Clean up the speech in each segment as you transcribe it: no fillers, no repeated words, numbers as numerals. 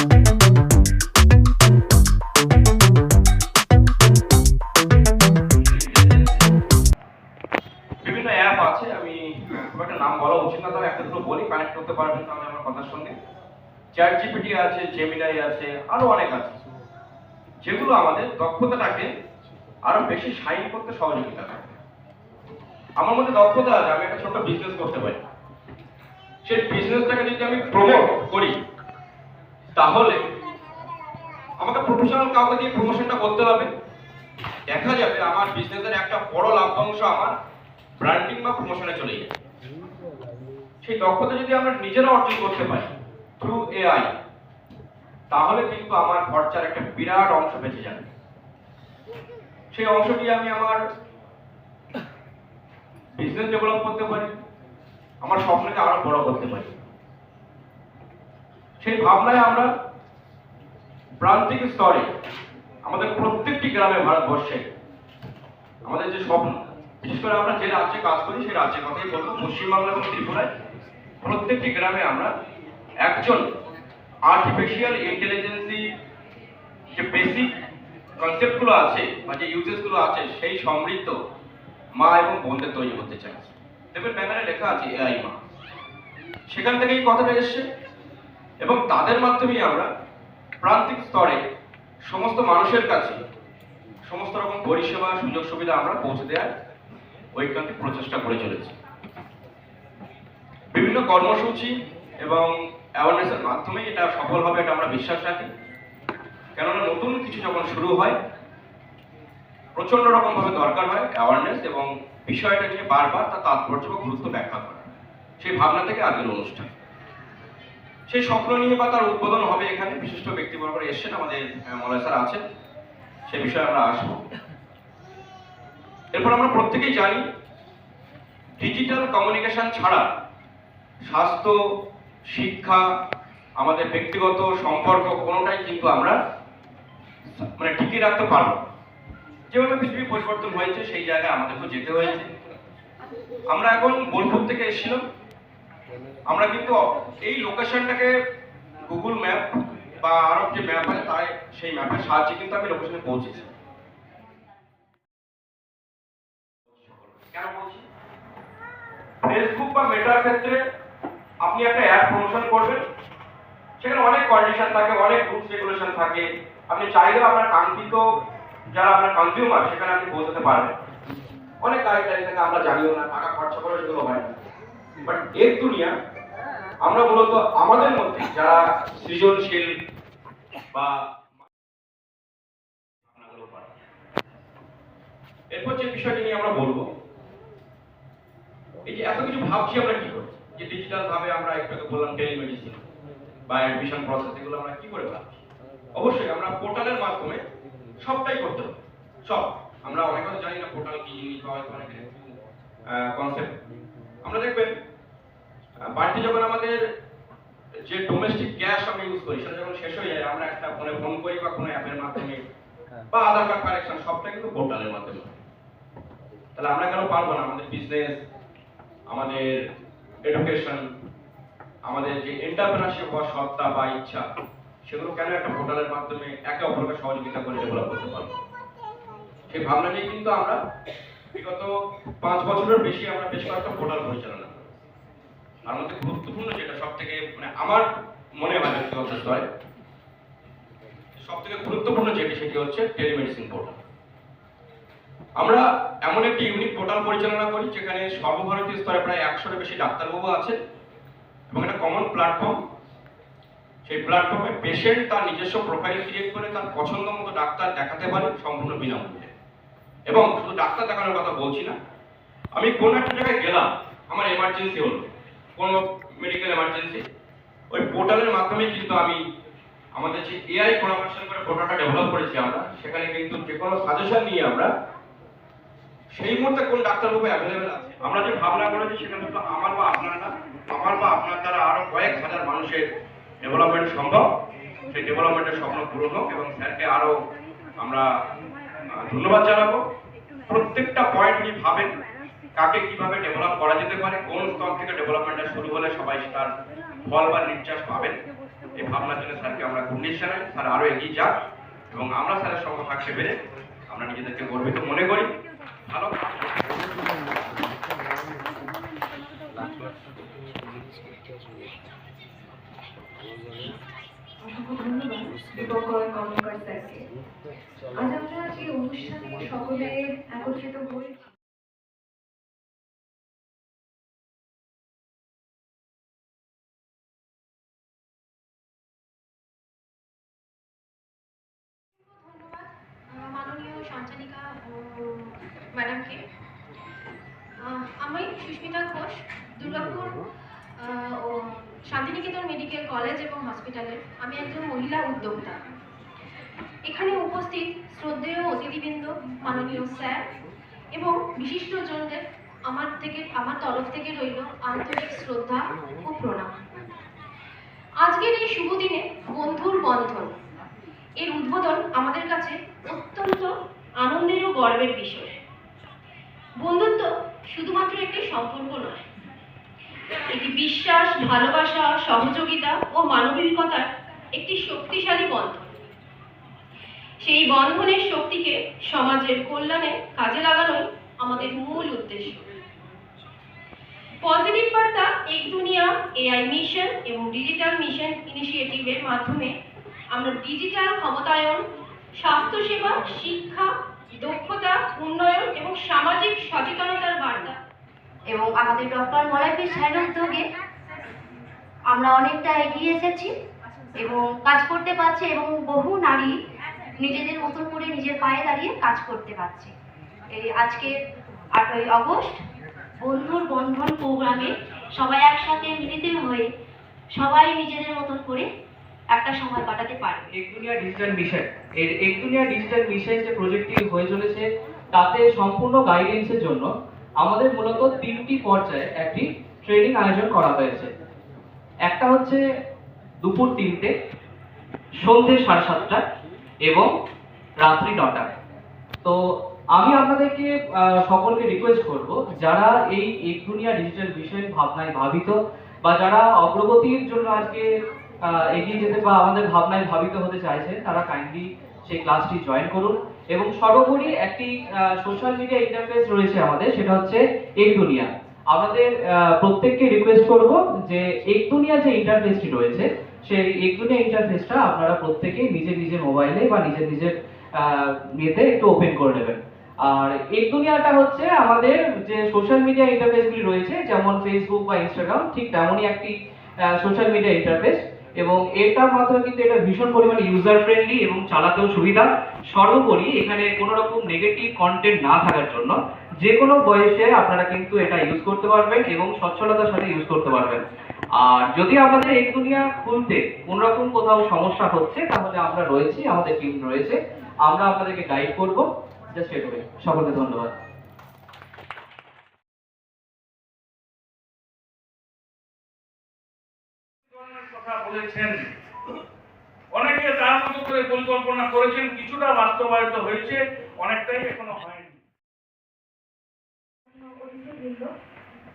বিভিন্ন অ্যাপ আছে, আমি খুব একটা নাম বলা উচিত না, তবে একটা দুটো বলি, কানেক্ট করতে পারবেন তাহলে আমার কথার সঙ্গে। চ্যাট জিপিটি আছে, জেমিনাই আছে, আরো অনেক আছে, যেগুলো আমাদের দক্ষতাটাকে আরো বেশি শাইন করতে সহযোগিতা করে। আমার মধ্যে দক্ষতা আছে, আমি একটা ছোট বিজনেস করতে পারি। সেই বিজনেসটাকে যদি আমি প্রমোট করি, তাহলে আমাকে প্রফেশনাল কাউকে দিয়ে প্রমোশনটা করতে হবে। দেখা যাবে আমার বিজনেসের একটা বড় লাভ্যাংশ আমার ব্র্যান্ডিং বা প্রমোশনে চলে যাবে। সেই দক্ষতা যদি আমরা নিজেরা অর্জন করতে পারি থ্রু এআই, তাহলে কিন্তু আমার খরচার একটা বিরাট অংশ বেঁচে যাবে। সেই অংশটি আমি আমার বিজনেস ডেভেলপ করতে পারি, আমার স্বপ্নকে আরো বড় করতে পারি। সেই ভাবনায় আমরা প্রান্তিক স্তরে আমাদের প্রত্যেকটি গ্রামে ভারতবর্ষে আমাদের যে স্বপ্ন, বিশেষ করে আমরা যে রাজ্যে কাজ করি সেই রাজ্যের কথাই বলবো, পশ্চিমবাংলা এবং ত্রিপুরায় প্রত্যেকটি গ্রামে আমরা একজন আর্টিফিশিয়াল ইন্টেলিজেন্সি যে বেসিক কনসেপ্টগুলো আছে বা যে ইউজেসগুলো আছে সেই সমৃদ্ধ মা এবং বোনদের তৈরি করতে চাই। দেখবেন ব্যানারে লেখা আছে এআই মা, সেখান থেকেই কথাটা এসছে, এবং তাদের মাধ্যমেই আমরা প্রান্তিক স্তরে সমস্ত মানুষের কাছে সমস্ত রকম পরিষেবা সুযোগ সুবিধা আমরা পৌঁছে দেওয়ার ঐকান্তিক প্রচেষ্টা করে চলেছি। বিভিন্ন কর্মসূচি এবং অ্যাওয়ারনেসের মাধ্যমে এটা সফল হবে, এটা আমরা বিশ্বাস রাখি। কেননা নতুন কিছু যখন শুরু হয়, প্রচন্ড রকম ভাবে দরকার হয় অ্যাওয়ারনেস এবং বিষয়টা নিয়ে বারবার তার তাৎপর্য বা গুরুত্ব ব্যাখ্যা করা। সেই ভাবনা থেকে আজকের অনুষ্ঠান। সেই স্বপ্ন নিয়ে বা তার উদ্বোধন হবে এখানে, বিশিষ্ট ব্যক্তিবর্গরা এসছেন, আমাদের মলয় স্যার আছেন, সে বিষয়ে আমরা আসবো। এরপর আমরা প্রত্যেকেই জানি ডিজিটাল কমিউনিকেশন ছাড়া স্বাস্থ্য, শিক্ষা, আমাদের ব্যক্তিগত সম্পর্ক কোনোটাই কিন্তু আমরা টিকিয়ে রাখতে পারবো। যেভাবে পৃথিবী পরিবর্তন হয়েছে সেই জায়গায় আমাদেরকেও যেতে হয়েছে। আমরা এখন বোলপুর থেকে এসেছিলাম, আমরা কিন্তু এই লোকেশনটাকে গুগল ম্যাপ বা আরো যে ম্যাপ আছে তাই সেই ম্যাপের সাহায্যে কিন্তু আমি লোকেশনে পৌঁছেছি। কেন বলছি? ফেসবুক বা মেটার ক্ষেত্রে আপনি একটা অ্যাড প্রমোশন করবেন, সেখানে অনেক কন্ডিশন থাকে, অনেক রুলস রেগুলেশন থাকে। আপনি চাইলেও আপনার কাঙ্ক্ষিত যারা আপনার কনজিউমার সেখানে আপনি পৌঁছাতে পারবেন। অনেক গাইডলাইন থাকে, আমরা জানিও না, টাকা খরচা করে সেগুলো হয় না। বাট এর দুনিয়া আমরা মূলত আমাদের মধ্যে যারা সৃজনশীল বা এরপর যে বিষয়টি নিয়ে আমরা বলবো, এই যে এত কিছু ভাবছি আমরা কি করে, যে ডিজিটাল ভাবে আমরা একটু বললাম টেলিমেডিসিন বা অ্যাডমিশন প্রসেস, এগুলো আমরা কি করে ভাবছি। অবশ্যই আমরা পোর্টালের মাধ্যমে সবটাই করতে হবে। সব আমরা অনেক কথা জানি না পোর্টাল কি জিনিস বা হয়তো অনেক কনসেপ্ট। আমরা দেখবেন বাড়িতে যখন আমাদের যে ডোমেস্টিক গ্যাস আমরা ইউজ করি সেটা যখন শেষ হয়ে যায়, আমরা একটা ফোনে ফোন করি বা কোনো অ্যাপের মাধ্যমে বা আধার কার্ড কালেকশন সবটা কিন্তু পোর্টালের মাধ্যমে। তাহলে আমরা কেন পারবো না আমাদের বিজনেস, আমাদের এডুকেশন, আমাদের যে এন্টারপ্রেনারশিপ বা সত্তা বা ইচ্ছা, সেগুলো কেন একটা পোর্টালের মাধ্যমে একে অপরকে সহযোগিতা করে ডেভেলপ করতে পারবো? সেই ভাবনা নিয়ে কিন্তু আমরা বিগত 5 বছরের বেশি আমরা বেশ কয়েকটা পোর্টাল পরিচালনা করি। তার মধ্যে গুরুত্বপূর্ণ যেটা সব থেকে আমার মনে হয় ব্যক্তিগত স্তরে সব থেকে গুরুত্বপূর্ণ যেটি, সেটি হচ্ছে টেলিমেডিসিন পোর্টাল। আমরা এমন একটি ইউনিক পোর্টাল পরিচালনা করি যেখানে সর্বভারতীয় স্তরে প্রায় 100-এর বেশি ডাক্তারবাবু আছেন এবং একটা কমন প্ল্যাটফর্ম। সেই প্ল্যাটফর্মে পেশেন্ট তার নিজস্ব প্রোফাইল ক্রিয়েট করে তার পছন্দ মতো ডাক্তার দেখাতে পারে সম্পূর্ণ বিনামূল্যে। এবং শুধু ডাক্তার দেখানোর কথা বলছি না, আমি কোনো একটা জায়গায় গেলাম, আমার এমার্জেন্সি হলো, কোনো মেডিকেল এমার্জেন্সি, ওই পোর্টালের মাধ্যমে কিন্তু আমি আমাদের যে এআই কোলাবোরেশন করে পোর্টালটা ডেভেলপ করেছি আমরা, সেখানে কিন্তু যে কোনো সাজেশন নিয়ে আমরা সেই মুহূর্তে কোন ডাক্তারবাবু অ্যাভেলেবেল আছে, আমরা যে ভাবনা করেছি সেটা কিন্তু আমার বা আপনার না, আমার বা আপনার দ্বারা আরো কয়েক হাজার মানুষের ডেভেলপমেন্ট সম্ভব। সেই ডেভেলপমেন্টের স্বপ্ন পূরণ হোক এবং স্যারকে আরো আমরা ধন্যবাদ জানাবো। প্রত্যেকটা পয়েন্ট নিয়ে ভাবেন কাকে কিভাবে ডেভেলপ করা যেতে পারে, কোন স্তর থেকে ডেভেলপমেন্টটা শুরু হলে সবাই তার ফল বা নির্যাস পাবেন। এই ভাবনার জন্য স্যারকে আমরা গুণিশ জানাই। স্যার আরো এগিয়ে যাক এবং আমরা স্যারের সঙ্গে থাকতে পেরে আমরা নিজেদেরকে গর্বিত মনে করি। ভালো অসংখ্য ধন্যবাদ দীপঙ্কর কর্মকার স্যারকে। আজ আমরা এই অনুষ্ঠানে সকলে একত্রিত হয়েছি। মাননীয় সঞ্চালিকা ম্যাডামকে। আমি সুস্মিতা ঘোষ, দুর্গাপুর ও শান্তিনিকেতন মেডিকেল কলেজ এবং হসপিটালের আমি একজন মহিলা উদ্যোক্তা। এখানে উপস্থিত শ্রদ্ধেয় অতিথিবৃন্দ, মাননীয় স্যার এবং বিশিষ্টজনদের আমার তরফ থেকে রইল আন্তরিক শ্রদ্ধা ও প্রণাম। আজকের এই শুভ দিনে বন্ধুর বন্ধন এর উদ্বোধন আমাদের কাছে অত্যন্ত আনন্দের ও গর্বের বিষয়। বন্ধুত্ব শুধুমাত্র একটি সম্পর্ক নয়, এটি বিশ্বাস, ভালোবাসা, সহযোগিতা ও মানবিকতার একটি শক্তিশালী বন্ধন। সেই বন্ধনের শক্তিকে সমাজের কল্যাণে কাজে লাগানোই আমাদের মূল উদ্দেশ্য। পজিটিভ বার্তা এক দুনিয়া এআই মিশন এবং ডিজিটাল মিশন ইনিশিয়েটিভের মাধ্যমে আমরা ডিজিটাল ক্ষমতায়ন, স্বাস্থ্যসেবা, শিক্ষা, দক্ষতা উন্নয়ন এবং সামাজিক সচেতনতার বার্তা এবং আমাদের ডক্টর মলাইপি স্যারের উদ্যোগে আমরা অনেকটা এগিয়ে এসেছি এবং কাজ করতে পারছি এবং বহু নারী নিজেদের মতো করে নিজের পায়ে দাঁড়িয়ে কাজ করতে পারছে। এই আজকে 8ই আগস্ট বন্ধুর বন্ধন প্রোগ্রামে সবাই একসাথে মিলিত হয়ে সবাই নিজেদের মতন করে একটা সময় কাটাতে পারবে। এক দুনিয়া ডিজিটাল মিশন, এর এক দুনিয়া ডিজিটাল মিশন যে প্রজেক্টটি হয়ে চলেছে তাতে সম্পূর্ণ গাইডেন্সের জন্য আমাদের মূলত 3টি পর্যায়ে একটি ট্রেনিং আয়োজন করা হয়েছে। একটা হচ্ছে দুপুর 3টে, সন্ধ্যে 7:30 এবং রাত্রি 9টা। তো আমি আপনাদেরকে সকলকে রিকোয়েস্ট করব, যারা এই এক দুনিয়া ডিজিটাল মিশন ভাবনায় ভাবিত বা যারা অগ্রগতির জন্য আজকে এগিয়ে যেতে বা আমাদের ভাবনায় ভাবিত হতে চাইছেন, তারা কাইন্ডলি সেই ক্লাসটি জয়েন করুন। এবং সর্বোপরি একটি সোশ্যাল মিডিয়া ইন্টারফেস রয়েছে আমাদের, সেটা হচ্ছে এক দুনিয়া। আমাদের প্রত্যেককে রিকোয়েস্ট করব যে এক দুনিয়া যে ইন্টারফেসটি রয়েছে সেই এক দুনিয়া ইন্টারফেসটা আপনারা প্রত্যেকেই নিজের নিজের মোবাইলে বা নিজের নিজের ইয়েতে একটু ওপেন করে নেবেন। আর এক দুনিয়াটা হচ্ছে আমাদের যে সোশ্যাল মিডিয়া ইন্টারফেসগুলি রয়েছে, যেমন ফেসবুক বা ইনস্টাগ্রাম, ঠিক তেমনই একটি সোশ্যাল মিডিয়া ইন্টারফেস। এবং এটার মাধ্যমে কিন্তু এটা ভীষণ পরিমাণে ইউজার ফ্রেন্ডলি এবং চালাতেও সুবিধা। সর্বোপরি এখানে কোনো রকম নেগেটিভ কন্টেন্ট না থাকার জন্য যে কোনো বয়সে আপনারা কিন্তু এটা ইউজ করতে পারবেন এবং সচ্ছলতার সাথে ইউজ করতে পারবেন। আর যদি আপনাদের এক দুনিয়া খুলতে কোন রকম কোথাও সমস্যা হচ্ছে, তাহলে আমরা রয়েছি, আমাদের টিম রয়েছে, আমরা আপনাদেরকে গাইড করব। জাস্ট এটুকুই। সকলকে ধন্যবাদ। কথা বলেছেন, অনেকে তার মতো করে পরিকল্পনা করেছেন, কিছুটা বাস্তবায়িত হয়েছে, অনেকটাই এখনো হয়নি।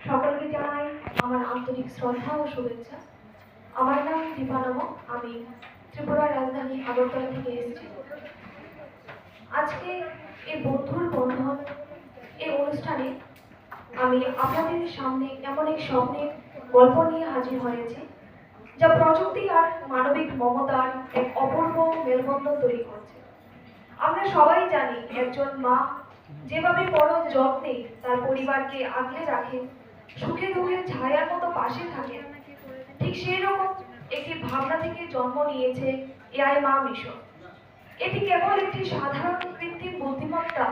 সকলকে জানাই আমার আন্তরিক শ্রদ্ধা ও শুভেচ্ছা। আমার নাম দীপা নামক, আমি ত্রিপুরার রাজধানী আগরতলা থেকে এসেছি। আজকে এই বন্ধুর বন্ধন এই অনুষ্ঠানে আমি আপনাদের সামনে এমন এক স্বপ্নের গল্প নিয়ে হাজির হয়েছি, যা প্রযুক্তি আর মানবিক মমতার এক অপূর্ব মেলবন্ধন তৈরি করছে। আমরা সবাই জানি একজন মা যেভাবে পরম যত্নে তার পরিবারকে আগলে রাখেন, সুখে দুঃখে ছায়ার মতো পাশে থাকেন, ঠিক সেই রকম একটি ভাবনা থেকে জন্ম নিয়েছে এআই মা মিশন। এটি কেবল একটি সাধারণ কৃত্রিম বুদ্ধিমত্তা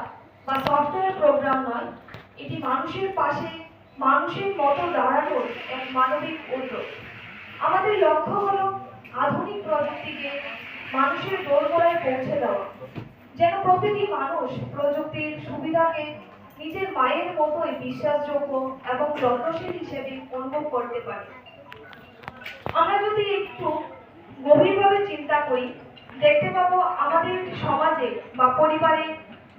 বা সফটওয়্যার প্রোগ্রাম নয়, এটি মানুষের পাশে মানুষের মতো দাঁড়ানোর এক মানবিক উদ্যোগ। আমাদের লক্ষ্য হলো আধুনিক প্রযুক্তিকে মানুষের দোরগোড়ায় পৌঁছে দেওয়া, যেন প্রতিটি মানুষ প্রযুক্তির সুবিধাকে নিজের মায়ের মতোই বিশ্বাসযোগ্য এবং যত্নশীল হিসেবে অনুভব করতে পারে। আমরা যদি একটু গভীরভাবে চিন্তা করি, দেখতে পাবো আমাদের সমাজে বা পরিবারে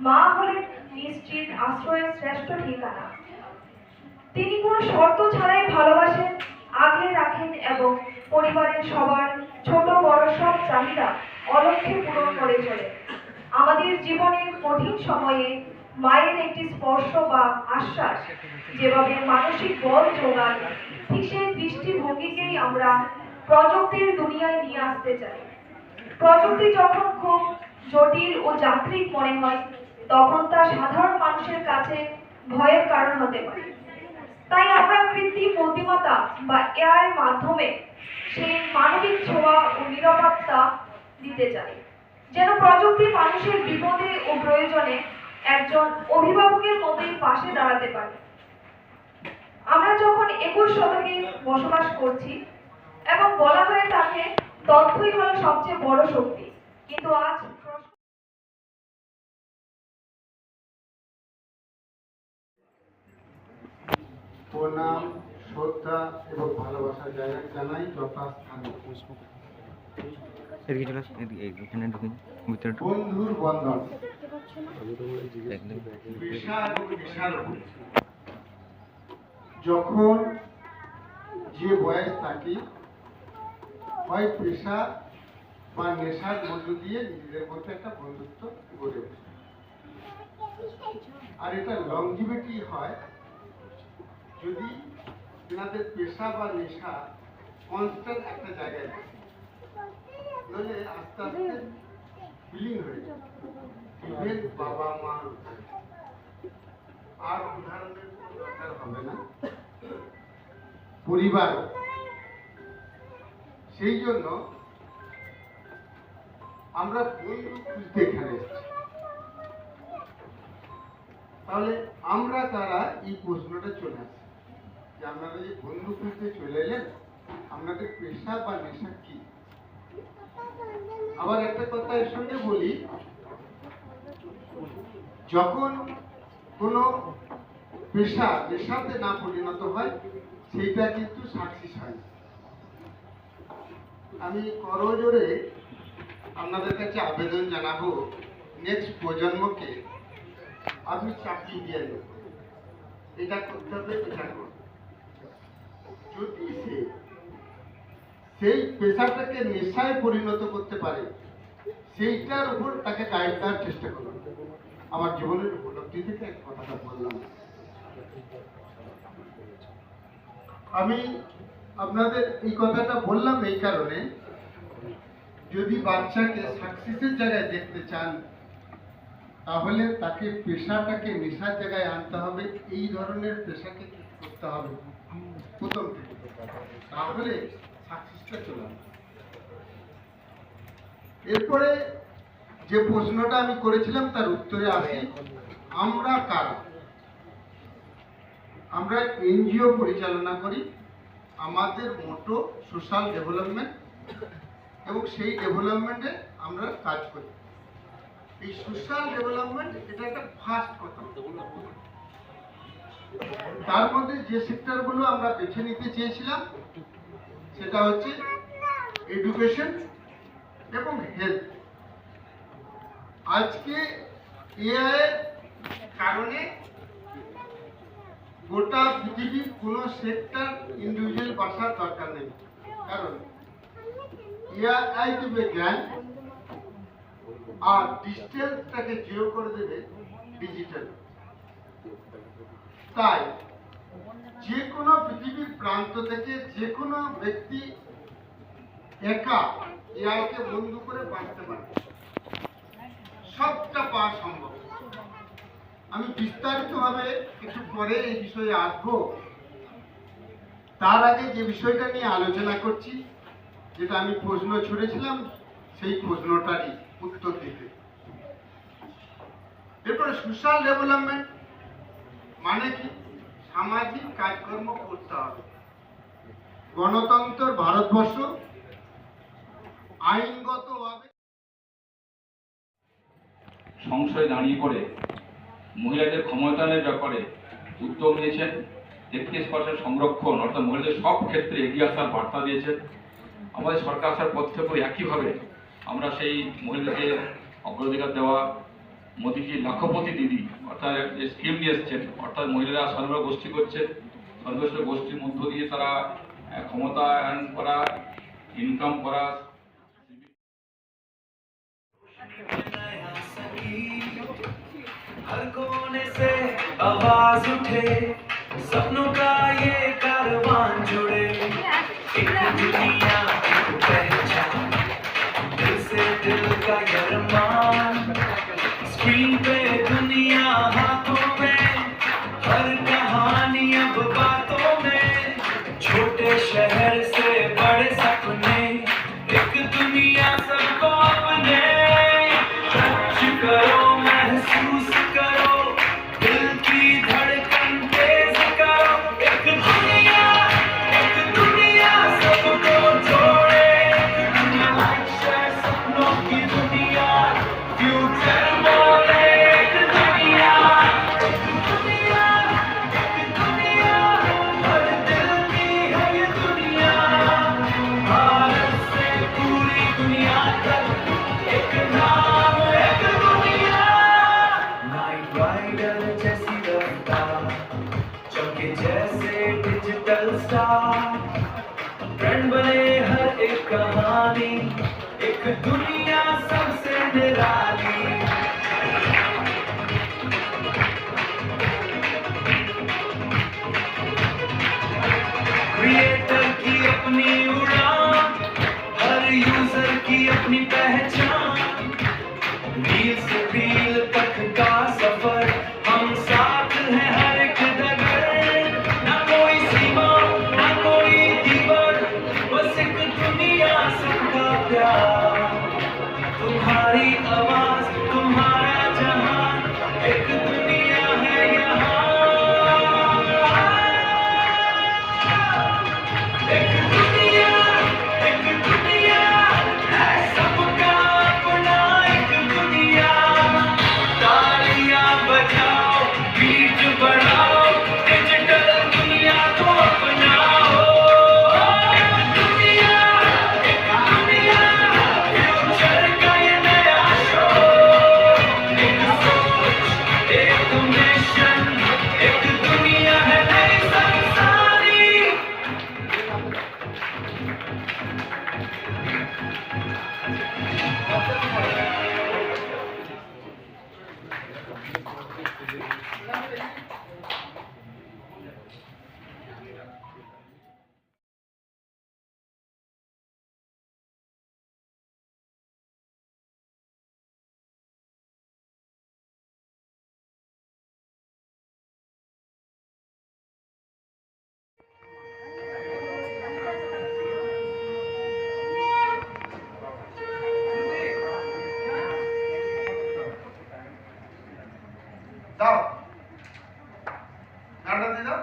মা হলেন নিশ্চিত আশ্রয়ের শ্রেষ্ঠ ঠিকানা। তিনি কোনো শর্ত ছাড়াই ভালোবাসেন, আগলে রাখেন এবং পরিবারের সবার ছোট বড় সব চাহিদা অলক্ষ্যে পূরণ করে চলে। আমাদের জীবনের কঠিন সময়ে মায়ের একটি স্পর্শ বা আশ্বাস যেভাবে মানসিক বল যোগায়, ঠিক সেই দৃষ্টিভঙ্গিকেই আমরা প্রযুক্তির দুনিয়ায় নিয়ে আসতে চাই। প্রযুক্তি যখন খুব জটিল ও যান্ত্রিক মনে হয়, তখন তা সাধারণ মানুষের কাছে ভয়ের কারণ হতে পারে। তাই আমরা কৃত্রিম বুদ্ধিমত্তা বা এআই এর মাধ্যমে সেই মানবিক ছোঁয়া ও নিরাপত্তা দিতে চাই, যেন প্রযুক্তি মানুষের বিপদে ও প্রয়োজনে একজন অভিভাবকের মতোই পাশে দাঁড়াতে পারে। আমরা যখন 21 শতকে বসবাস করছি এবং বলা হয়ে থাকে তথ্যই হলো সবচেয়ে বড় শক্তি, কিন্তু আজ প্রণাম, শ্রদ্ধা এবং ভালোবাসা জানাই যথাস্থানে। বন্ধুর বন্ধন, পেশা এবং পেশার উপর। যখন যে বয়স থাকি, হয় পেশা বা নেশার মধ্য দিয়ে নিজেদের মধ্যে একটা বন্ধুত্ব গড়ে ওঠে। আর এটা লংজিভিটি হয় যদি এনাদের পেশা বা নেশা কনস্ট্যান্ট একটা জায়গায় থাকে, নইলে আস্তে আস্তে বিলীন হয়ে যায়। ইভেন বাবা মা, আর উদাহরণের কোনো দরকার হবে না, পরিবার। সেই জন্য আমরা বন্ধু খুঁজতে এখানে এসেছি। তাহলে আমরা তারা এই প্রশ্নটা চলে আসে যে আপনারা যে বন্ধু খুঁজতে চলে এলেন, আপনাদের পেশা বা নেশা কি? আবার একটা কথা এর সঙ্গে বলি, যখন কোনো পেশা নেশাতে না পরিণত হয়, সেইটা কিন্তু সাকসেস হয়। আমি করজোরে আপনাদের কাছে আবেদন জানাবো, নেক্সট প্রজন্মকে আপনি চাকরি দিয়ে দেবেন, এটা করতে হবে, এটা করবে। যদি সেই পেশাটাকে নেশায় পরিণত করতে পারে, সেইটার উপর তাকে গাইড করার চেষ্টা করুন। আমার জীবনের উপলব্ধি থেকে এক কথাটা বললাম। আমি আপনাদের এই কথাটা বললাম এই কারণে, যদি বাচ্চাকে সাকসেসের জায়গায় দেখতে চান, তাহলে তাকে পেশাটাকে নেশার জায়গায় আনতে হবে। এই ধরনের পেশাকে করতে হবে প্রথম থেকে, তাহলে সাকসেসটা চলে আসবে। এরপরে যে প্রশ্নটা আমি করেছিলাম তার উত্তরে আসি, আমরা কারা? আমরা এনজিও পরিচালনা করি। আমাদের মোটো সোশ্যাল ডেভেলপমেন্ট, এবং সেই ডেভেলপমেন্টে আমরা কাজ করি। এই সোশ্যাল ডেভেলপমেন্ট এটা একটা ফার্স্ট কথা। তার মধ্যে যে সেক্টরগুলো আমরা বেছে নিতে চেয়েছিলাম সেটা হচ্ছে এডুকেশন এবং হেলথ। আজকে এআই এর কারণে গোটা পৃথিবীর কোনো সেক্টর ইন্ডিভিজুয়াল বাঁচার দরকার নেই, কারণ এআই দিবে জ্ঞান আর ডিস্টেন্সটাকে জিরো করে দেবে ডিজিটাল। তাই যে কোনো পৃথিবীর প্রান্ত থেকে যে কোনো ব্যক্তি একা এআইকে বন্ধু করে বাঁচতে পারে, সবটা পাওয়া সম্ভব। আমি বিস্তারিতভাবে একটু পরে এই বিষয়ে আসবো। তার আগে যে বিষয়টা নিয়ে আলোচনা করছি, যেটা আমি প্রশ্ন ছুড়েছিলাম, সেই প্রশ্নটারই উত্তর দিতে। এরপরে সোশ্যাল ডেভেলপমেন্ট মানে কি? সামাজিক কাজকর্ম করতে হবে। গণতন্ত্র ভারতবর্ষ আইনগতভাবে সংসদে দাঁড়িয়ে পড়ে মহিলাদের ক্ষমতায়নের ব্যাপারে উদ্যোগ নিয়েছেন। 33% সংরক্ষণ, অর্থাৎ মহিলাদের সব ক্ষেত্রে এগিয়ে আসার বার্তা দিয়েছেন। আমাদের সরকার আসার পর থেকেও একইভাবে আমরা সেই মহিলাদের অগ্রাধিকার দেওয়া, মোদীজি লাখপতি দিদি অর্থাৎ যে স্কিম নিয়ে এসছেন, অর্থাৎ মহিলারা স্বনির্ভর গোষ্ঠী করছে, স্বনির্ভর গোষ্ঠীর মধ্য দিয়ে তারা ক্ষমতায়ন করা, ইনকাম করা, हर कोने से आवाज उठे, सपनों का ये कारवां जुड़े, एक दुनिया एक पहचान, दिल से दिल का ये अरमान, स्क्रीन पे दुनिया हाथों में, हर कहानी अब बातों में, छोटे शहर से बड़े सपने, एक दुनिया सबको अपने, टच करो महसूस करो, दिल की धड़कन तेज करो, एक दुनिया सबको जोड़े, एक दुनिया सपनों की दुनिया, फ्यूचर बोले एक दुनिया, हर दिल की है ये दुनिया, भारत से पूरी दुनिया तक एक नाम एक दुनिया। नाइट राइडर जैसी रफ्तार, चमके जैसे डिजिटल स्टार, ट्रेंड बने हर एक कहानी, एक दुनिया सबसे निराली। क्रिएटर की अपनी उड़ान, हर यूजर की अपनी पहचान, रील से रील तक का सफर, हम साथ हैं हर एक डगर, ना कोई सीमा ना कोई दीवार, बस एक दुनिया सबका प्यार, तुम्हारी आवाज तुम्हारा जहान, एक दुनिया है यहाँ, एक दुनिया है सबका अपना, एक दुनिया, तालियां बजाओ बीट बढ़ाओ, डिजिटल दुनिया को अपनाओ, एक दुनिया फ्यूचर का ये नया शो, एक सोच एक मिशन, एक दुनिया है नई संसारी। দাও নাড়া দিয়ে দাও।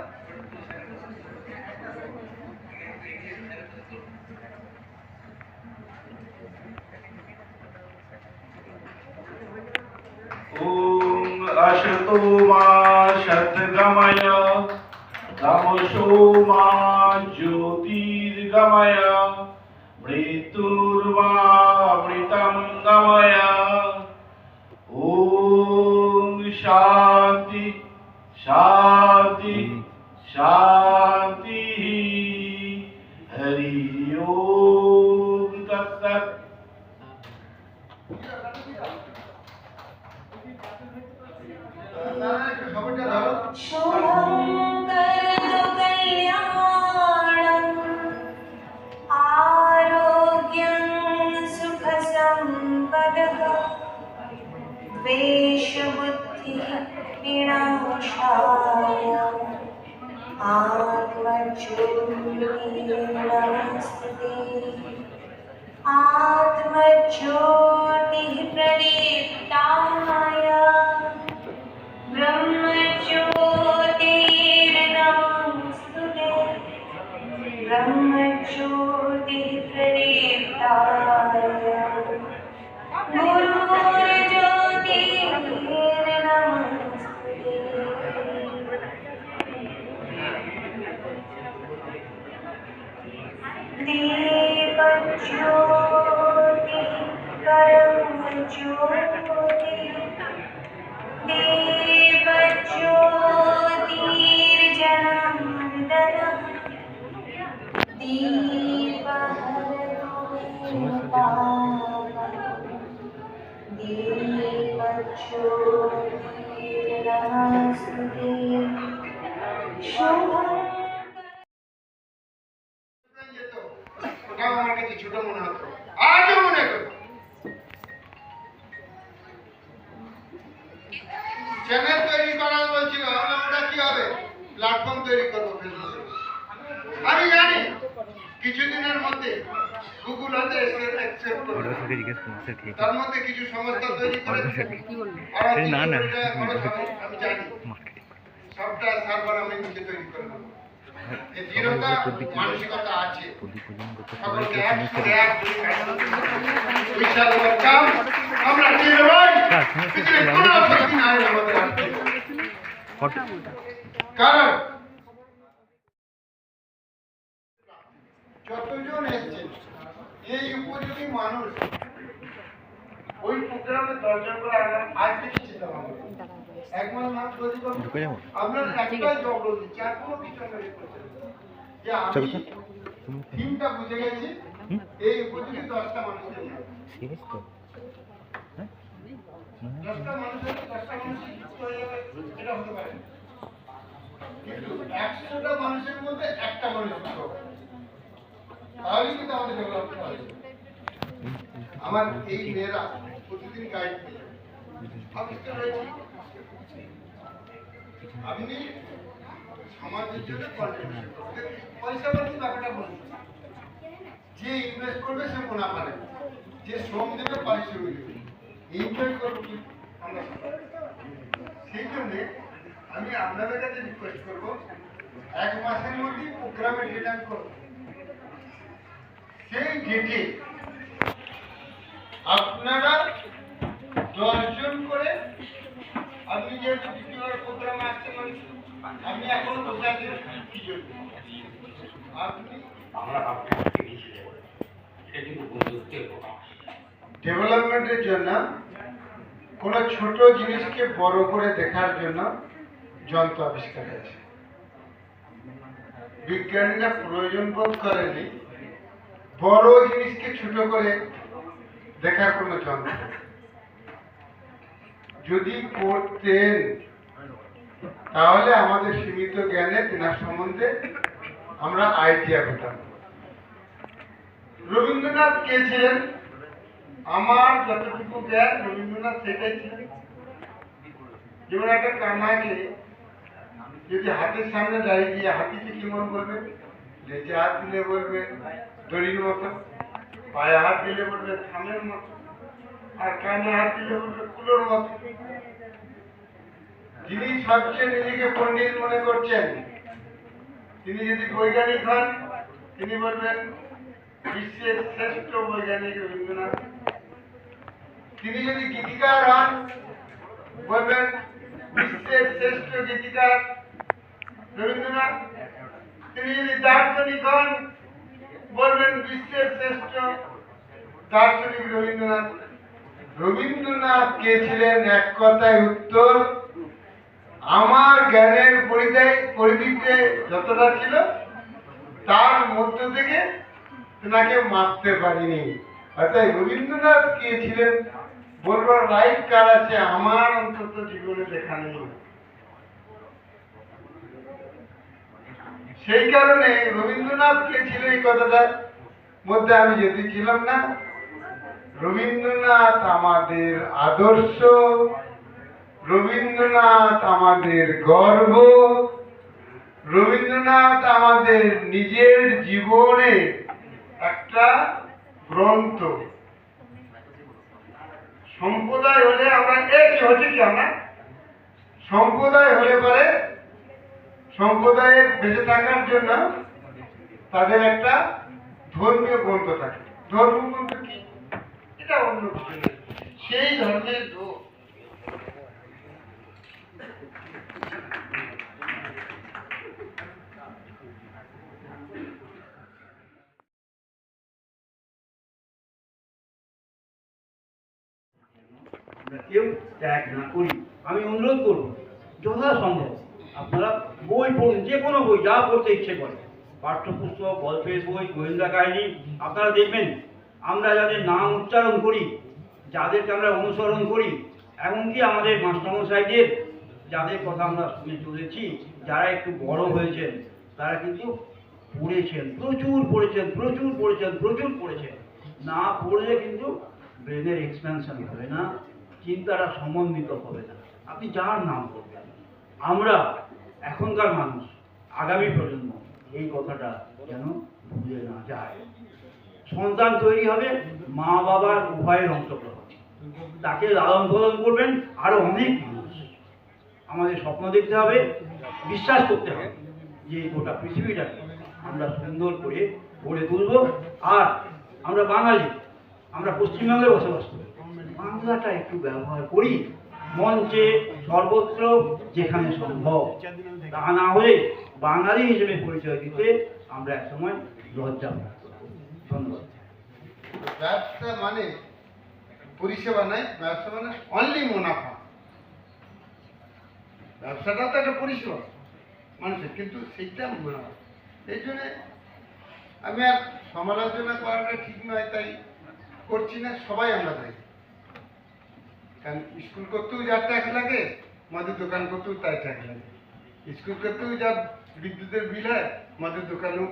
ओम अशतो मा शतगमय, तमसो मा ज्योतिर्गमय, मृत्युर्मा अमृतं गमय। ओम शांति शांति शांति। हरि ओम तत्सत्। তারা একটু সবাইটা ধরো। आरोग्यं सुखसम्पदः द्वेषबुद्धिः विनाशाय आत्मज्योतिर्नमस्ते आत्मज्योतिः प्रदीप्ताय ब्रह्मज्योतिर्नमोऽस्तुते ब्रह्मज्योतिः प्रदीप्ताय गुरुर्ज्योतिर्नमोऽस्तुते दीपज्योतिः তৈরি করবো ফেসবুকে। আমি জানি কিছুদিনের মধ্যে গুগল হয়তো অ্যাকসেপ্ট করবে, তার মধ্যে কিছু সংস্থা তৈরি করে আমি জানি সবটা সার্ভার আমি নিজে তৈরি করে দেবো। এই দৃঢ়তা মানসিকতা আছে, সকলকে একসাথে আমরা কারণ যতজন এসছেন এই উপযোগী মানুষ ওই প্রোগ্রামে 10 জন করে আজ দেখেছি একবার নাম যদি আপনার একটাই জব রোল দিচ্ছে আর কোনো কিছু যে আমি থিমটা বুঝে গেছি এই উপযোগী 10টা মানুষের নাম 10টা মানুষের 10টা মানুষ যুক্ত হয়ে যাবে এটা হতে পারে, কিন্তু 100টা মানুষের মধ্যে একটা মানুষ যুক্ত হবে, তাহলে কিন্তু আমাদের ডেভেলপ করা হবে। আমার এই মেয়েরা প্রতিদিন গাইড দিয়ে আপনি সমাজের জন্য কন্ট্রিবিউশন করবেন, পয়সা পাতি ব্যাপারটা বলুন, যে ইনভেস্ট করবে সে মুনাফা নেবে, যে শ্রম দেবে পারিশ্রমিক দেবে, এনজয় করবো কি আমরা। সেই জন্যে আমি আপনাদের কাছে রিকোয়েস্ট করবো 1 মাসের মধ্যেই প্রোগ্রামের ডেট আমি করবো। সেই ডেটে আপনারা 10 জন করে, আপনি যেহেতু দ্বিতীয়বার প্রোগ্রামে আসছেন আপনি এখনো বসে আছেন কি জন্য, আপনি ডেভেলপমেন্টের জন্য কোনো ছোট জিনিসকে বড় করে দেখার জন্য যন্ত্র আবিষ্কার হয়েছে। বিজ্ঞানীরা প্রয়োজন বোধ করেনি বড় জিনিসকে ছোট করে দেখার কোনো যন্ত্র। যদি করতেন তাহলে আমাদের সীমিত জ্ঞানে তেনার সম্বন্ধে আমরা আইডিয়া পেতাম। রবীন্দ্রনাথ কে ছিলেন? আমার যতটুকু জ্ঞান রবীন্দ্রনাথ সেটাই ছিলেন। যেমন একটা কান্নাকে যদি হাতের সামনে দাঁড়িয়ে গিয়ে হাতিকে কেমন বলবে, লেজে হাত দিলে বলবে দড়ির মতো, পায়ে হাত দিলে বলবে থামের মতো, আর কানে হাত দিলে বলবে কুলোর মতো। যিনি সবচেয়ে নিজেকে পণ্ডিত মনে করছেন তিনি যদি বৈজ্ঞানিক হন তিনি বলবেন বিশ্বের শ্রেষ্ঠ বৈজ্ঞানিক রবীন্দ্রনাথ। তিনি যদি গীতিকার হন বলবেন বিশ্বের শ্রেষ্ঠ গীতিকার রবীন্দ্রনাথ। তিনি যদি দার্শনিক হন বলবেন বিশ্বের শ্রেষ্ঠ দার্শনিক রবীন্দ্রনাথ। রবীন্দ্রনাথ কে ছিলেন? এক কথায় উত্তর, আমার জ্ঞানের পরিধিতে যতটা ছিল তার মধ্য থেকে তেনাকে মাপতে পারিনি। অর্থাৎ রবীন্দ্রনাথ কে ছিলেন বলবার রাইট কার আছে? আমার অন্তত জীবনে দেখা নেই। সেই কারণে রবীন্দ্রনাথ কে ছিলেন এই কথাটার মধ্যে আমি যেতে ছিলাম না। রবীন্দ্রনাথ আমাদের আদর্শ, রবীন্দ্রনাথ আমাদের গর্ব, রবীন্দ্রনাথ আমাদের নিজের জীবনে একটা গ্রন্থ। সম্প্রদায় হলে আমরা একই হচ্ছে কি, আমরা সম্প্রদায় হলে পরে সম্প্রদায়ের বেঁচে থাকার জন্য তাদের একটা ধর্মীয় গ্রন্থ থাকে। ধর্মীয় গ্রন্থ কি? এটা অন্য কিছু নেই, সেই ধর্মের লোক। কেউ ত্যাগ না করি। আমি অনুরোধ করব যথাসম্ভব আপনারা বই পড়ুন, যে কোনো বই যা পড়তে ইচ্ছে করে, পাঠ্যপুস্তক, গল্পের বই, গোয়েন্দা কাহিনী। আপনারা দেখবেন আমরা যাদের নাম উচ্চারণ করি, যাদেরকে আমরা অনুসরণ করি, এমনকি আমাদের মাস্টারমশাইদের যাদের কথা আমরা শুনে চলেছি, যারা একটু বড় হয়েছেন তারা কিন্তু পড়েছেন, প্রচুর পড়েছেন, প্রচুর পড়েছেন, প্রচুর পড়েছেন। না পড়লে কিন্তু ব্রেনের এক্সপ্যানশন হবে না, চিন্তাটা সমন্বিত হবে না। আপনি যার নাম করবেন, আমরা এখনকার মানুষ আগামী প্রজন্ম এই কথাটা যেন ভুলে না যায়। সন্তান তৈরি হবে মা বাবার উভয়ের অংশগ্রহণ, তাকে লালন পালন করবেন আরো অনেক মানুষ। আমাদের স্বপ্ন দেখতে হবে, বিশ্বাস করতে হবে যে গোটা পৃথিবীটাকে আমরা সুন্দর করে গড়ে তুলব। আর আমরা বাঙালি, আমরা পশ্চিমবঙ্গে বসবাস করি, বাংলাটা একটু ব্যবহার করি মঞ্চে সর্বত্র যেখানে সম্ভব। তা না হলে বাঙালি হিসেবে পরিচয় দিতে আমরা একসময় লজ্জা পাব। ধন্যবাদ। ব্যবসা মানে পরিষেবা নয়, ব্যবসা মানে অনলি মুনাফা। ব্যবসাটা তো একটা পরিষেবা মানুষের, কিন্তু সেইটা মুনাফা। এই জন্য আমি আর সমালোচনা করাটা ঠিক নয়, তাই করছি না। সবাই আমরা তাই, কারণ স্কুল করতেও যার ট্যাক্স লাগে, মদের দোকান করতেও তাই ট্যাক্স লাগে। স্কুল করতেও যা বিদ্যুতের বিল হয়, মদের দোকানেও।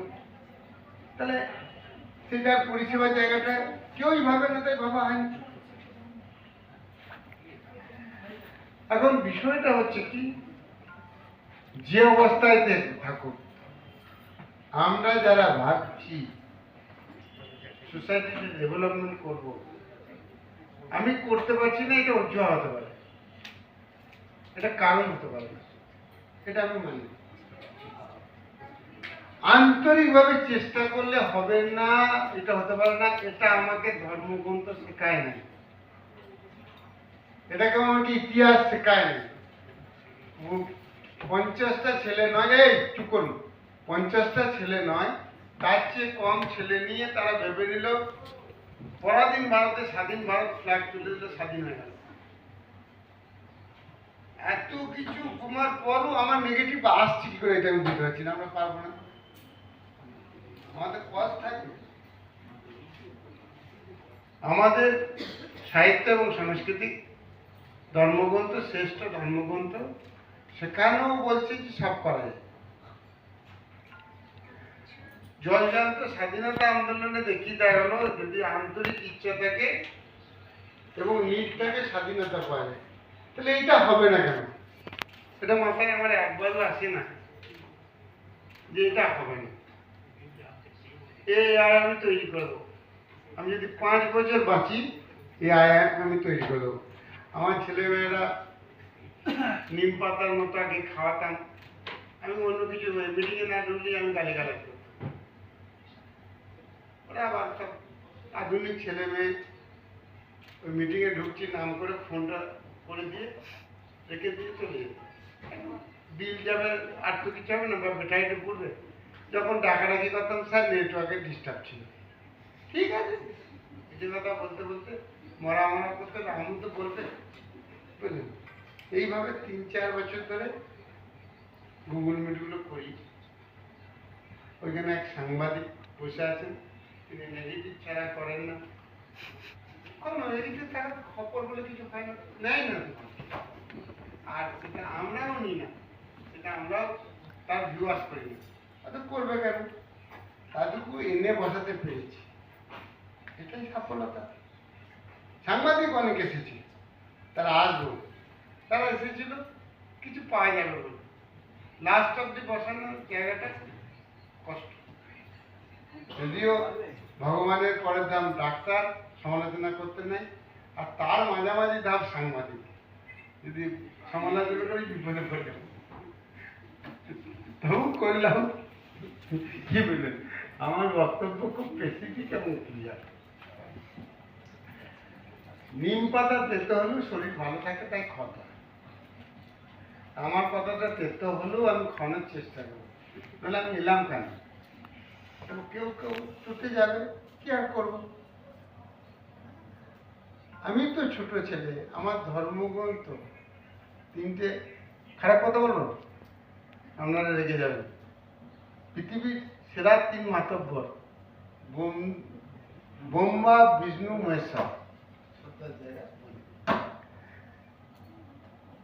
তাহলে সেটার পরিষেবা জায়গাটা কেউই ভাবে না, তাই ভাবা হয়নি। এখন বিষয়টা হচ্ছে কি, যে অবস্থায় থাকুক, আমরা যারা ভাবছি সোসাইটিতে ডেভেলপমেন্ট করব, আমি করতে পারছি না, এটা অজুহাত হতে পারে, এটা কারণ হতে পারে, এটা আমি মানি। আন্তরিকভাবে চেষ্টা করলে হবে না, এটা হতে পারে না, এটা আমাকে ধর্মগ্রন্থ শেখায় নাই, এটাকে আমাকে ইতিহাস শেখায় নাই। 50টা ছেলে নয়, এই চুপ করুন, 50টা ছেলে নয়, তার চেয়ে কম ছেলে নিয়ে তারা ভেবে নিল পরাধীন ভারতে স্বাধীন ভারত ফ্ল্যাগ তুলে দিল, স্বাধীন হয়ে গেল। এত কিছু উপমার পরও আমার নেগেটিভ আসছে কি করে, এটা আমি বুঝতে পারছি না। আমরা পারবো না, আমাদের কষ্ট থাকবে। আমাদের সাহিত্য এবং সাংস্কৃতিক ধর্মগ্রন্থ, শ্রেষ্ঠ ধর্মগ্রন্থ, সেখানেও বলছে যে সব করা যায়। জলজান্ত স্বাধীনতা আন্দোলনে দেখিয়ে দেওয়া হলো, যদি আন্তরিক ইচ্ছা থাকে এবং নিট থাকে, স্বাধীনতা পাওয়া যায়। তাহলে এইটা হবে না কেন? এটা মাথায় আমার একবারও আসে না যে এটা হবে না। এই আয় আমি তৈরি করবো, আমি যদি 5 বছর বাঁচি, এই আয় আমি তৈরি করবো। আমার ছেলেমেয়েরা নিম পাতার মতো আগে খাওয়াতাম, আমি অন্য কিছু মিটিংয়ে না ঢুকলে আমি গালিগালাজ করতাম। ওরা আবার সব আধুনিক ছেলে মেয়ে, ওই মিটিংয়ে ঢুকছি নাম করে ফোনটা করে দিয়ে রেখে দিয়ে চলে যেত। বিল যাবে, আর তো কিছু হবে না, বা ব্যাটারিটা পড়বে। যখন ডাকাডাকি করতাম, স্যার নেটওয়ার্কের ডিস্টার্ব ছিল, ঠিক আছে, কিছু কথা বলতে বলতে মরা করতে আমি তো বলতে বুঝলেন। এইভাবে 3-4 বছর ধরে গুগল মিটগুলো করি। ওইখানে এক সাংবাদিক বসে আছেন, তিনি নেগেটিভ ছাড়া করেন না, কোনো নেগেটিভ ছাড়া খবর বলে কিছু হয় না, নেয় না। আর সেটা আমরাও নিই না, সেটা আমরাও তার ভিউয়ার্স করি না। অত করবে কেন, তাদেরকে এনে বসাতে পেরেছি, এটাই সফলতা। সাংবাদিক অনেক এসেছে, তারা আসবো, তারা এসেছিল কিছু পাওয়া যাবে বলে, লাস্ট অব্দি বসানোর জায়গাটা কষ্ট। যদিও ভগবানের পরের দাম ডাক্তার, সমালোচনা করতে নেই, আর তার মাঝামাঝি দাম সাংবাদিক। যদি সমালোচনা করি বিপদে পড়ে যাবো, তবু করলাম। কি বললেন, আমার বক্তব্য খুব স্পেসিফিক এবং ক্লিয়ার। নিম পাতা তেতো হলেও শরীর ভালো থাকে, তাই খাওয়া। আমার কথাটা তেতো হলেও আমি খাওয়ানোর চেষ্টা করবো, নাহলে আমি এলাম কেন? কেউ কেউ ছুটে যাবে, কি আর করবো? আমি তো ছোট ছেলে, আমার ধর্মগ্রন্থ 3টে, খারাপ কথা বলবো আপনারা রেগে যাবেন। পৃথিবীর সেরা 3 মাতব্বর, ব্রহ্মা, বিষ্ণু, মহেশ্বর,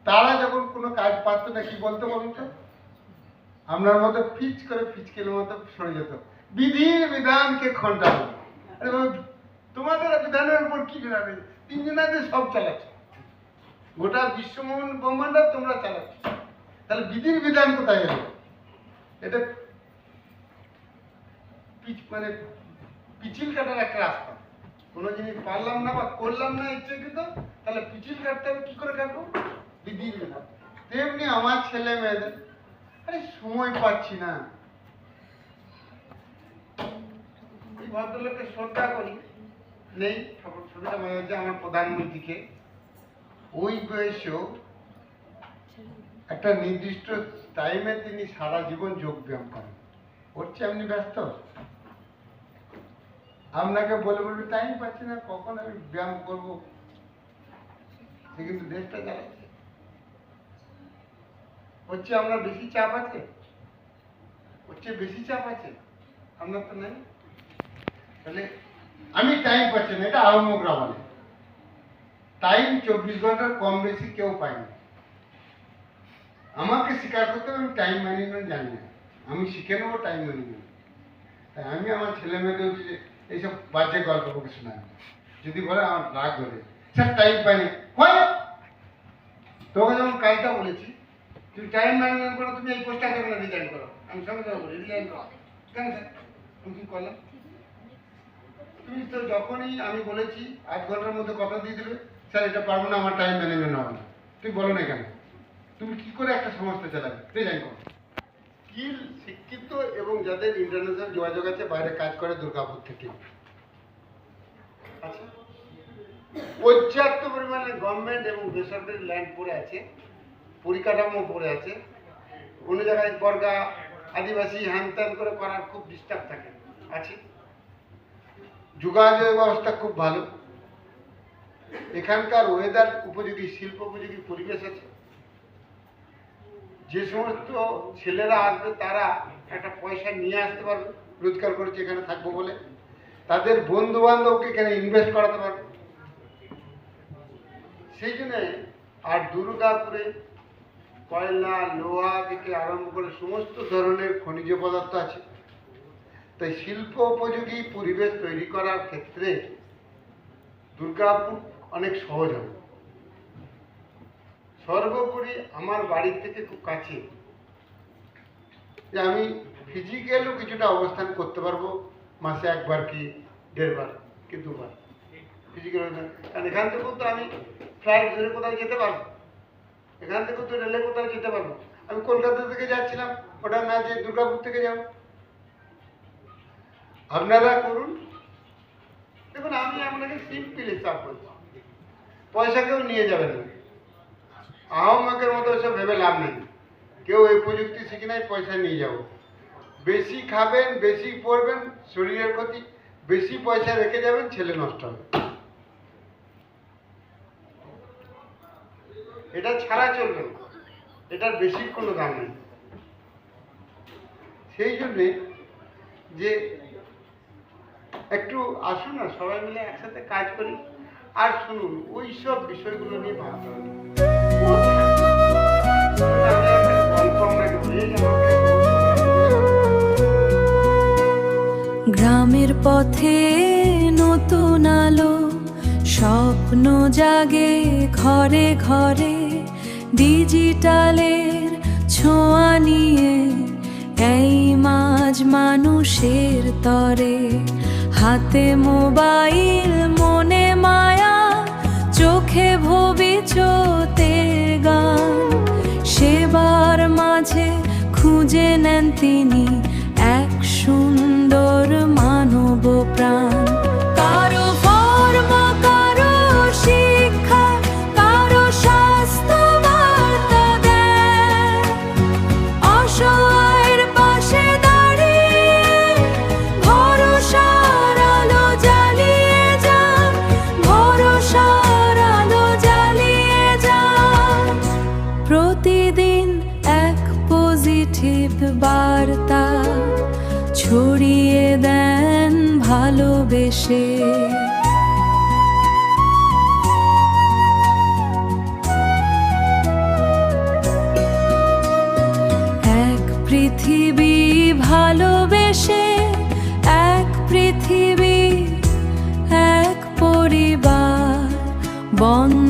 তারা যখন কোনো কাজ পারত না, কি বলতো বলুন তো? আপনার মতো ফিচ করে ফিচকের মতো সরে যেত, বিধির বিধানকে খণ্ডানো। আরে তোমাদের বিধানের উপর কি বিধান? 3 জনাদের সব চালাচ্ছ, গোটা বিশ্বমোহন ব্রহ্মাণ্ড তোমরা চালাচ্ছ, তাহলে বিধির বিধান কোথায় গেল? এটা মানে পিছিল কাটার একটা রাস্তা। কোনো জিনিস পারলাম না বা করলাম না ইচ্ছাকৃত, তাহলে পিছিল কাটতে হবে, কি করে কাটবো? বিধির বিধান। তেমনি আমার ছেলে মেয়েদের আরে সময় পাচ্ছি না। এই ভদ্রলোককে শ্রদ্ধা করি, নেই ছবিটা মনে হচ্ছে আমার প্রধানমন্ত্রীকে, ওই বয়সেও একটা নির্দিষ্ট টাইমে তিনি সারা জীবন যোগ ব্যায়াম করেন। হচ্ছে এমনি ব্যস্ত, আপনাকে বলে বলবে টাইম পাচ্ছি না, কখন আমি ব্যায়াম করব। সে কিন্তু দেশটা চালাচ্ছে। হচ্ছে আমরা বেশি চাপ আছে, হচ্ছে বেশি চাপ আছে, আপনার তো নেই। তাহলে আমি টাইম পাচ্ছি না, এটা আহম্মকরা বলে। টাইম 24 ঘন্টার কম বেশি কেউ পায়নি। আমাকে স্বীকার করতে হবে আমি টাইম ম্যানেজমেন্ট জানি না, আমি শিখে নেবো টাইম ম্যানেজমেন্ট। তাই আমি আমার ছেলে মেয়েদের এইসব বাজে গল্প বকে শোনাই। যদি বলে আমার রাগ ধরে, স্যার টাইম পাইনি, তোকে যখন কাজটা বলেছি তুমি টাইম ম্যানেজমেন্ট করো, তুমি এই পোস্টটা কেন রিজাইন করো? আমি সঙ্গে সঙ্গে বলি রিজাইন করো। কেন স্যার? তুমি কি করলাম? তুমি তো যখনই আমি বলেছি 8 ঘন্টার মধ্যে কথা দিয়ে দেবে, স্যার এটা পারবো না, আমার টাইম ম্যানেজমেন্ট হবে না। তুমি বলো না কেন? তুমি কি করে একটা সংস্থা চালাবে? রিজাইন করো। স্কিল শিক্ষিত এবং যাদের ইন্টারন্যাশনাল যোগাযোগ আছে, বাইরে কাজ করে দুর্গাপুর থেকে, আচ্ছা, পর্যাপ্ত পরিমাণে গভর্নমেন্ট এবং বেসরকারি ল্যান্ড পড়ে আছে, পরিকাঠামো পড়ে আছে। কোনো জায়গায় বর্গা আদিবাসী হ্যান করে করার খুব ডিস্টার্ব থাকে আছে। যোগাযোগ ব্যবস্থা খুব ভালো, এখানকার ওয়েদার উপযোগী, শিল্প উপযোগী পরিবেশ আছে। যে সমস্ত ছেলেরা আসবে তারা একটা পয়সা নিয়ে আসতে পারবে, রোজগার করেছে এখানে থাকবো বলে, তাদের বন্ধু বান্ধবকে এখানে ইনভেস্ট করাতে পারবে। সেই জন্য আর দুর্গাপুরে কয়লা, লোহা থেকে আরম্ভ করে সমস্ত ধরনের খনিজ পদার্থ আছে। তাই শিল্প উপযোগী পরিবেশ তৈরি করার ক্ষেত্রে দুর্গাপুর অনেক সহজ হবে। সর্বোপরি আমার বাড়ির থেকে খুব কাছে, যে আমি ফিজিক্যালও কিছুটা অবস্থান করতে পারবো, মাসে 1 বার কি 1.5 বার কি 2 বার ফিজিক্যাল। কারণ এখান থেকেও তো আমি ফ্লাইট ধরে কোথাও যেতে পারবো, এখান থেকেও তো রেলে কোথাও যেতে পারবো। আমি কলকাতা থেকে যাচ্ছিলাম, ওটা না যে দুর্গাপুর থেকে যাবো। আপনারা করুন। দেখুন আমি আপনাকে সিম্পলি চাপ করছি, পয়সা কেউ নিয়ে যাবেন না। আহম্মকের মতো এসব ভেবে লাভ নেই। কেউ এই প্রযুক্তি শিখে নাই পয়সা নিয়ে যাবো। বেশি খাবেন, বেশি পড়বেন, শরীরের ক্ষতি। বেশি পয়সা রেখে যাবেন, ছেলে নষ্ট হবে। এটা ছাড়া চলবে না, এটার বেশি কোনো দাম নেই। সেই জন্যে যে একটু আসুন না, সবাই মিলে একসাথে কাজ করি। আর শুনুন, ওই সব বিষয়গুলো নিয়ে ভাবতে হবে। গ্রামের পথে নতুন আলো, স্বপ্ন জাগে ঘরে ঘরে, ডিজিটালের ছোঁয়া নিয়ে এই মাঝ মানুষের তরে। হাতে মোবাইল, মনে মায়া, চোখে ভবিষ্যতের গান। সেবার মাঝে খুঁজে নেন তিনি এক সুন্দর মানব প্রাণ। কারো ধর্ম, কারো শিক্ষা, কারো স্বাস্থ্য বার্তা দেন। অসহায়ের পাশে দাঁড়িয়ে ভরসার আলো জ্বালিয়ে যান, ভরসার আলো জ্বালিয়ে যান। প্রতিদিন এক পজিটিভ বার্তা ছড়িয়ে দেন ভালোবেসে। এক পৃথিবী ভালোবেসে, এক পৃথিবী, এক পরিবার, বন্ধ